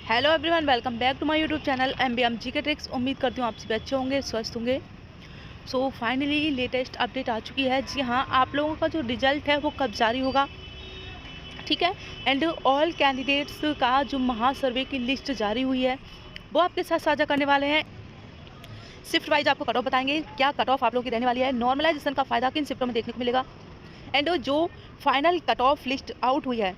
Hello everyone, welcome back to my YouTube channel MBM GK tricks. उम्मीद करती हूँ आप सभी अच्छे होंगे, स्वस्थ होंगे। सो फाइनली लेटेस्ट अपडेट आ चुकी है। जी हाँ, आप लोगों का जो रिजल्ट है वो कब जारी होगा, ठीक है। एंड ऑल कैंडिडेट्स का जो महासर्वे की लिस्ट जारी हुई है वो आपके साथ साझा करने वाले हैं। शिफ्ट वाइज आपको कट ऑफ बताएंगे, क्या कट ऑफ आप लोगों की रहने वाली है, नॉर्मलाइजेशन का फ़ायदा किन शिफ्टों में देखने को मिलेगा, एंड जो final cut off list out हुई है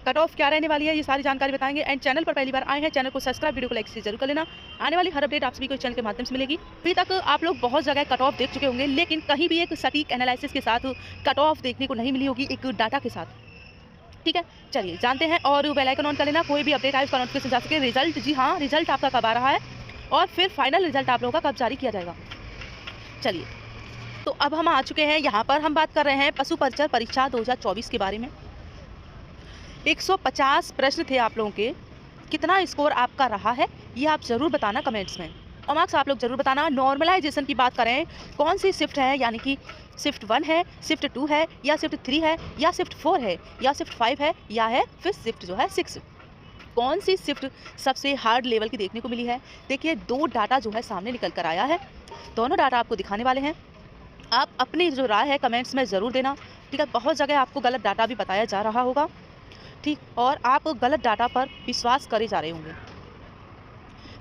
कट ऑफ क्या रहने वाली है, ये सारी जानकारी बताएंगे। एंड चैनल पर पहली बार आए हैं, चैनल को सब्सक्राइब, वीडियो को लाइक से जरूर कर लेना। आने वाली हर अपडेट आप सभी को इस चैनल के माध्यम से मिलेगी। अभी तक आप लोग बहुत जगह कट ऑफ देख चुके होंगे, लेकिन कहीं भी एक सटीक एनालिसिस के साथ कट ऑफ देखने को नहीं मिली होगी, एक डाटा के साथ, ठीक है। चलिए जानते हैं, और बेल आइकन ऑन कर लेना, कोई भी अपडेट आए उसका नोटिफिकेशन जा सके। रिजल्ट, जी हाँ, रिजल्ट आपका कब आ रहा है और फिर फाइनल रिजल्ट आप लोगों का कब जारी किया जाएगा। चलिए, तो अब हम आ चुके हैं यहाँ पर। हम बात कर रहे हैं पशु परिचर परीक्षा 2024 के बारे में। 150 प्रश्न थे आप लोगों के, कितना स्कोर आपका रहा है ये आप ज़रूर बताना कमेंट्स में, और मार्क्स आप लोग ज़रूर बताना। नॉर्मलाइजेशन की बात करें, कौन सी शिफ्ट है, यानी कि शिफ्ट 1 है, शिफ्ट 2 है, या शिफ्ट 3 है, या शिफ्ट 4 है, या शिफ्ट 5 है, या है फिर शिफ्ट जो है 6। कौन सी शिफ्ट सबसे हार्ड लेवल की देखने को मिली है। देखिए, 2 डाटा जो है सामने निकल कर आया है, दोनों डाटा आपको दिखाने वाले हैं। आप अपनी जो राय है कमेंट्स में ज़रूर देना, ठीक है। बहुत जगह आपको गलत डाटा भी बताया जा रहा होगा, ठीक, और आप गलत डाटा पर विश्वास करे जा रहे होंगे।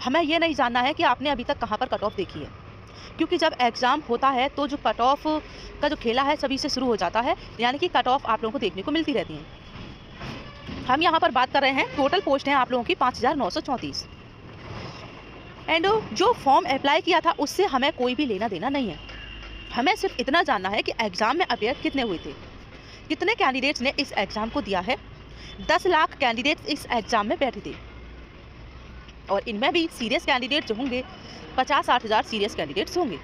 हमें ये नहीं जानना है कि आपने अभी तक कहाँ पर कट ऑफ देखी है, क्योंकि जब एग्ज़ाम होता है तो जो कट ऑफ का जो खेला है सभी से शुरू हो जाता है, यानी कि कट ऑफ आप लोगों को देखने को मिलती रहती हैं। हम यहाँ पर बात कर रहे हैं, टोटल पोस्ट हैं आप लोगों की 5934, एंड जो फॉर्म अप्लाई किया था उससे हमें कोई भी लेना देना नहीं है। हमें सिर्फ इतना जानना है कि एग्ज़ाम में अपेयर कितने हुए थे, कितने कैंडिडेट्स ने इस एग्ज़ाम को दिया है। 10 लाख कैंडिडेट्स इस एग्ज़ाम में बैठे थे, और इनमें भी सीरियस कैंडिडेट जो होंगे 50-60 हज़ार सीरियस कैंडिडेट्स होंगे।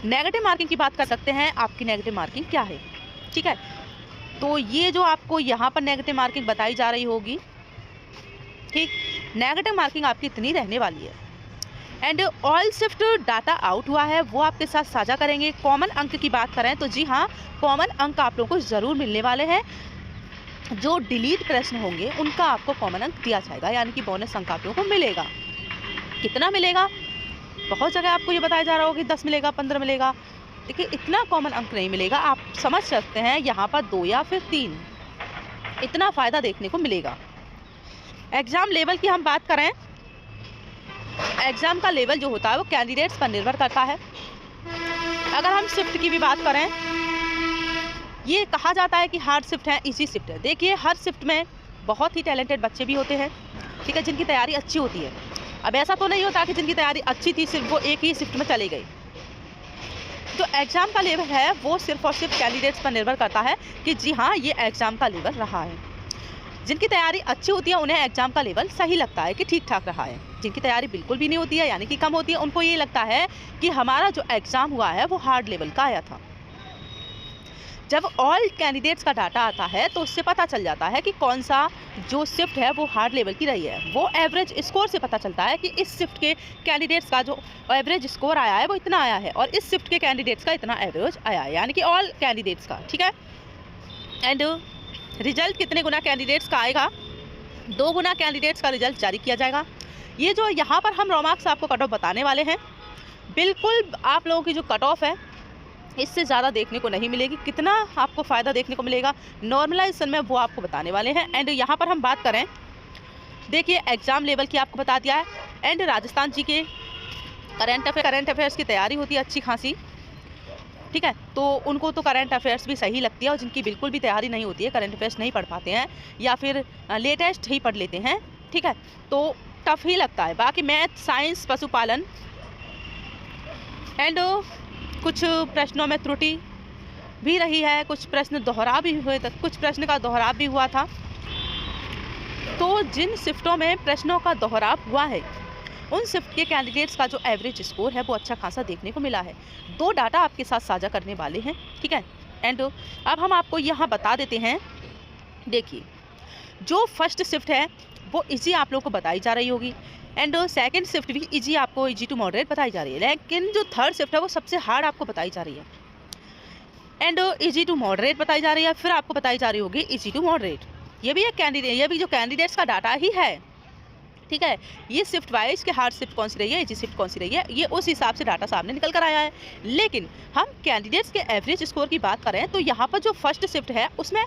नेगेटिव मार्किंग की बात कर सकते हैं, आपकी नेगेटिव मार्किंग क्या है, ठीक है। तो ये जो आपको यहाँ पर नेगेटिव मार्किंग बताई जा रही होगी, ठीक, नेगेटिव मार्किंग आपकी इतनी रहने वाली है। And all shift data out हुआ है, वो आपके साथ साझा करेंगे। कॉमन अंक की बात करें तो जी हाँ, कॉमन अंक आप लोगों को ज़रूर मिलने वाले हैं। जो डिलीट प्रश्न होंगे उनका आपको कॉमन अंक दिया जाएगा, यानी कि बोनस अंक आप लोगों को मिलेगा। कितना मिलेगा, बहुत जगह आपको ये बताया जा रहा होगा कि 10 मिलेगा, 15 मिलेगा। देखिए, इतना कॉमन अंक नहीं मिलेगा। आप समझ सकते हैं यहाँ पर 2 या फिर 3, इतना फ़ायदा देखने को मिलेगा। एग्ज़ाम लेवल की हम बात करें, एग्ज़ाम का लेवल जो होता है वो कैंडिडेट्स पर निर्भर करता है। अगर हम शिफ्ट की भी बात करें, ये कहा जाता है कि हार्ड शिफ्ट है, इजी शिफ्ट है। देखिए, हर शिफ्ट में बहुत ही टैलेंटेड बच्चे भी होते हैं, ठीक है, जिनकी तैयारी अच्छी होती है। अब ऐसा तो नहीं होता कि जिनकी तैयारी अच्छी थी सिर्फ वो एक ही शिफ्ट में चले गए। तो एग्ज़ाम का लेवल है वो सिर्फ और सिर्फ कैंडिडेट्स पर निर्भर करता है कि जी हाँ, ये एग्ज़ाम का लेवल रहा है। जिनकी तैयारी अच्छी होती है उन्हें एग्ज़ाम का लेवल सही लगता है कि ठीक ठाक रहा है। जिनकी तैयारी बिल्कुल भी नहीं होती है, यानी कि कम होती है, उनको ये लगता है कि हमारा जो एग्ज़ाम हुआ है वो हार्ड लेवल का आया था। जब ऑल कैंडिडेट्स का डाटा आता है तो उससे पता चल जाता है कि कौन सा जो शिफ्ट है वो हार्ड लेवल की रही है। वो एवरेज स्कोर से पता चलता है कि इस शिफ्ट के कैंडिडेट्स का जो एवरेज स्कोर आया है वो इतना आया है, और इस शिफ्ट के कैंडिडेट्स का इतना एवरेज आया है, यानी कि ऑल कैंडिडेट्स का, ठीक है। एंड रिजल्ट कितने गुना कैंडिडेट्स का आएगा, 2 गुना कैंडिडेट्स का रिजल्ट जारी किया जाएगा। ये जो यहाँ पर हम रॉमार्क्स आपको कट ऑफ बताने वाले हैं, बिल्कुल आप लोगों की जो कट ऑफ है इससे ज़्यादा देखने को नहीं मिलेगी। कितना आपको फ़ायदा देखने को मिलेगा नॉर्मलाइजेशन में, वो आपको बताने वाले हैं। एंड यहाँ पर हम बात करें, देखिए, एग्ज़ाम लेवल की आपको बता दिया है। एंड राजस्थान जी के करंट अफेयर्स की तैयारी होती है अच्छी खासी, ठीक है। तो उनको तो करंट अफेयर्स भी सही लगती है, और जिनकी बिल्कुल भी तैयारी नहीं होती है, करंट अफेयर्स नहीं पढ़ पाते हैं या फिर लेटेस्ट ही पढ़ लेते हैं, ठीक है, तो टफ ही लगता है। बाकी मैथ, साइंस, पशुपालन, एंड कुछ प्रश्नों में त्रुटि भी रही है, कुछ प्रश्न दोहरा भी हुए, कुछ प्रश्न का दोहराव भी हुआ था। तो जिन शिफ्टों में प्रश्नों का दोहराव हुआ है उन शिफ्ट के कैंडिडेट्स का जो एवरेज स्कोर है वो अच्छा खासा देखने को मिला है। 2 डाटा आपके साथ साझा करने वाले हैं, ठीक है। एंड अब हम आपको यहाँ बता देते हैं, देखिए, जो फर्स्ट शिफ्ट है वो इजी आप लोग को बताई जा रही होगी, एंड सेकंड शिफ्ट भी इजी, आपको इजी टू मॉडरेट बताई जा रही है। लेकिन जो थर्ड शिफ्ट है वो सबसे हार्ड आपको बताई जा रही है, एंड इजी टू मॉडरेट बताई जा रही है। फिर आपको बताई जा रही होगी इजी टू मॉडरेट। ये भी एक कैंडिडेट, ये भी जो कैंडिडेट्स का डाटा ही है, ठीक है, ये शिफ्ट वाइज के हार्ड शिफ्ट कौन सी रही है, इजी शिफ्ट कौन सी रही है, ये उस हिसाब से डाटा सामने निकल कर आया है। लेकिन हम कैंडिडेट्स के एवरेज स्कोर की बात करें तो यहाँ पर जो फर्स्ट शिफ्ट है उसमें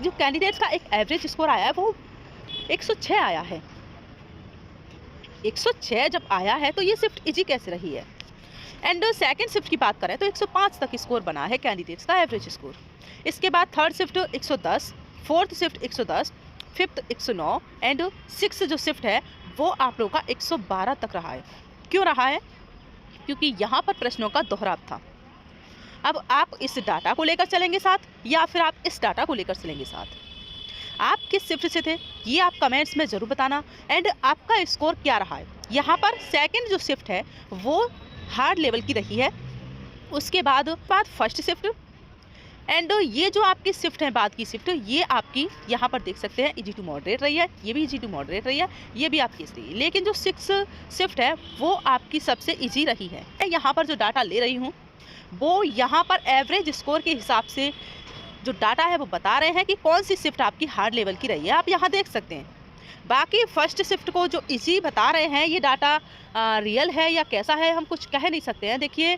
जो कैंडिडेट्स का एक एवरेज स्कोर आया है वो 106 आया है। 106 जब आया है तो ये शिफ्ट इजी कैसे रही है। एंड सेकंड शिफ्ट की बात करें तो 105 तक स्कोर बना है कैंडिडेट्स का एवरेज स्कोर। इसके बाद third shift 110, fourth shift 110, fifth 109 and six जो शिफ्ट है वो आप लोगों का 112 तक रहा है। क्यों रहा है? क्योंकि यहाँ पर प्रश्नों का दोहराव था। अब आप इस डाटा को लेकर चलेंगे साथ या फिर आप इस डाटा को लेकर चलेंगे साथ, आप किस शिफ्ट से थे ये आप कमेंट्स में ज़रूर बताना। एंड आपका स्कोर क्या रहा है। यहाँ पर सेकंड जो शिफ्ट है वो हार्ड लेवल की रही है, उसके बाद फर्स्ट शिफ्ट एंड ये जो आपकी शिफ्ट है बाद की शिफ्ट ये आपकी यहाँ पर देख सकते हैं इजी टू मॉडरेट रही है, ये भी इजी टू मॉडरेट रही है, ये भी आपकी रही है। लेकिन जो सिक्स शिफ्ट है वो आपकी सबसे इजी रही है। यहाँ पर जो डाटा ले रही हूँ वो यहाँ पर एवरेज स्कोर के हिसाब से जो डाटा है वो बता रहे हैं कि कौन सी शिफ्ट आपकी हार्ड लेवल की रही है, आप यहाँ देख सकते हैं। बाकी फर्स्ट शिफ्ट को जो इजी बता रहे हैं ये डाटा रियल है या कैसा है हम कुछ कह नहीं सकते हैं। देखिए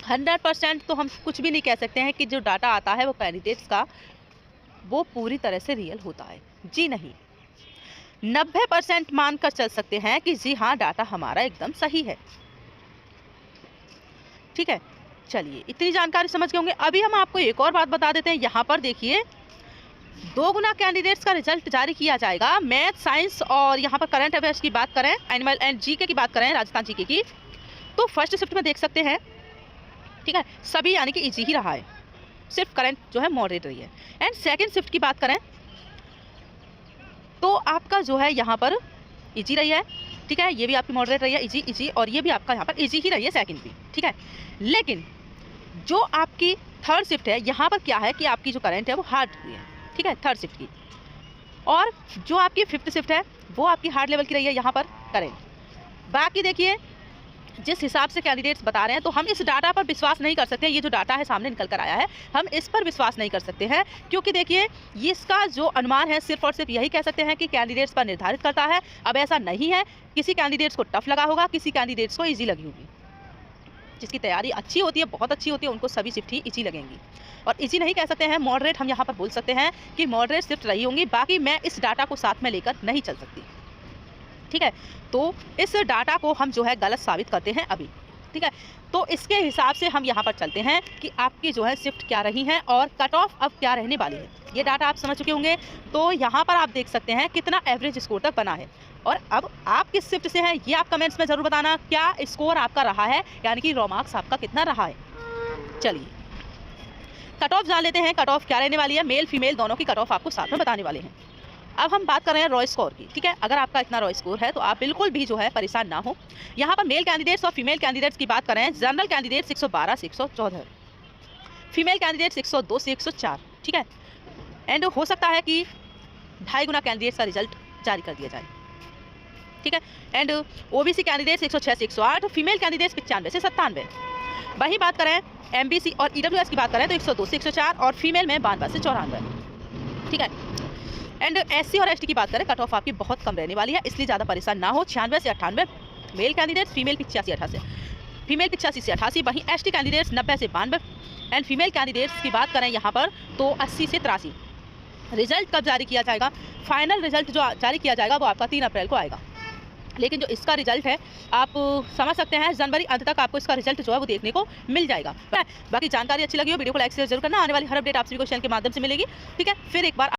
100% तो हम कुछ भी नहीं कह सकते हैं कि जो डाटा आता है वो कैंडिडेट्स का वो पूरी तरह से रियल होता है। जी नहीं, 90% मानकर चल सकते हैं कि जी हाँ डाटा हमारा एकदम सही है। ठीक है, चलिए इतनी जानकारी समझ गए होंगे। अभी हम आपको एक और बात बता देते हैं। यहाँ पर देखिए 2 गुना कैंडिडेट्स का रिजल्ट जारी किया जाएगा। मैथ, साइंस और यहाँ पर करंट अफेयर्स की बात करें, एनिमल एंड जीके की बात करें, राजस्थान जीके की, तो फर्स्ट शिफ्ट में देख सकते हैं। ठीक है, सभी यानी कि इजी ही रहा है, सिर्फ करंट जो है मॉडरेट रही है। एंड सेकंड शिफ्ट की बात करें तो आपका जो है यहाँ पर इजी रही है। ठीक है, ये भी आपकी मॉडरेट रही है, इजी और ये भी आपका यहाँ पर इजी ही रही है सेकंड भी। ठीक है, लेकिन जो आपकी थर्ड शिफ्ट है यहाँ पर क्या है कि आपकी जो करंट है वो हार्ड हुई है। ठीक है, थर्ड शिफ्ट की, और जो आपकी फिफ्थ शिफ्ट है वो आपकी हार्ड लेवल की रही है यहाँ पर करंट। बाकी देखिए जिस हिसाब से कैंडिडेट्स बता रहे हैं तो हम इस डाटा पर विश्वास नहीं कर सकते। ये जो डाटा है सामने निकल कर आया है हम इस पर विश्वास नहीं कर सकते हैं, क्योंकि देखिए इसका जो अनुमान है सिर्फ और सिर्फ यही कह सकते हैं कि कैंडिडेट्स पर निर्धारित करता है। अब ऐसा नहीं है, किसी कैंडिडेट्स को टफ लगा होगा, किसी कैंडिडेट्स को ईजी लगी होगी। जिसकी तैयारी अच्छी होती है, बहुत अच्छी होती है, उनको सभी शिफ्ट ही ईजी लगेंगी। और ईजी नहीं कह सकते हैं, मॉडरेट हम यहाँ पर बोल सकते हैं कि मॉडरेट शिफ्ट रही होंगी। बाकी मैं इस डाटा को साथ में लेकर नहीं चल सकती। ठीक है, तो इस डाटा को हम जो है गलत साबित करते हैं अभी। ठीक है, तो इसके हिसाब से हम यहाँ पर चलते हैं कि आपकी जो है शिफ्ट क्या रही हैं और कट ऑफ अब क्या रहने वाली है। ये डाटा आप समझ चुके होंगे। तो यहाँ पर आप देख सकते हैं कितना एवरेज स्कोर तक बना है। और अब आप किस शिफ्ट से हैं ये आप कमेंट्स में ज़रूर बताना, क्या स्कोर आपका रहा है, यानी कि रॉ मार्क्स आपका कितना रहा है। चलिए कट ऑफ जान लेते हैं, कट ऑफ क्या रहने वाली है। मेल फीमेल दोनों की कट ऑफ आपको साथ में बताने वाले हैं। अब हम बात कर रहे हैं रॉ स्कोर की। ठीक है, अगर आपका इतना रॉ स्कोर है तो आप बिल्कुल भी जो है परेशान ना हो। यहाँ पर मेल कैंडिडेट्स और फीमेल कैंडिडेट्स की बात करें, जनरल कैंडिडेट्स 112 से 114, फीमेल कैंडिडेट्स 102 से 104। ठीक है, एंड हो सकता है कि 2.5 गुना कैंडिडेट्स का रिजल्ट जारी कर दिया जाए। ठीक है, एंड ओबीसी कैंडिडेट्स 106 से 108, फीमेल कैंडिडेट्स 95 से 97। वहीं बात करें एमबीसी और ईडब्ल्यूएस की बात करें तो 102 से 104 और फीमेल में 92 से 94। ठीक है, एंड एससी और एसटी की बात करें कट ऑफ आपकी बहुत कम रहने वाली है, इसलिए ज़्यादा परेशान ना हो। 96 से 98 मेल कैंडिडेट्स, फीमेल 85 88, फीमेल 85 से 88। वहीं एसटी कैंडिडेट्स 90 से 92 एंड फीमेल कैंडिडेट्स की बात करें यहाँ पर तो 80 से 83। रिजल्ट कब जारी किया जाएगा? फाइनल रिजल्ट जो जारी किया जाएगा वो आपका 3 अप्रैल को आएगा। लेकिन जो इसका रिजल्ट है आप समझ सकते हैं जनवरी अंत तक आपको इसका रिजल्ट जो है वो देखने को मिल जाएगा। बाकी जानकारी अच्छी लगी हो वीडियो को लाइक शेयर जरूर करना। आने वाली हर अपडेट आप सभी को चैनल के माध्यम से मिलेगी। ठीक है, फिर एक बार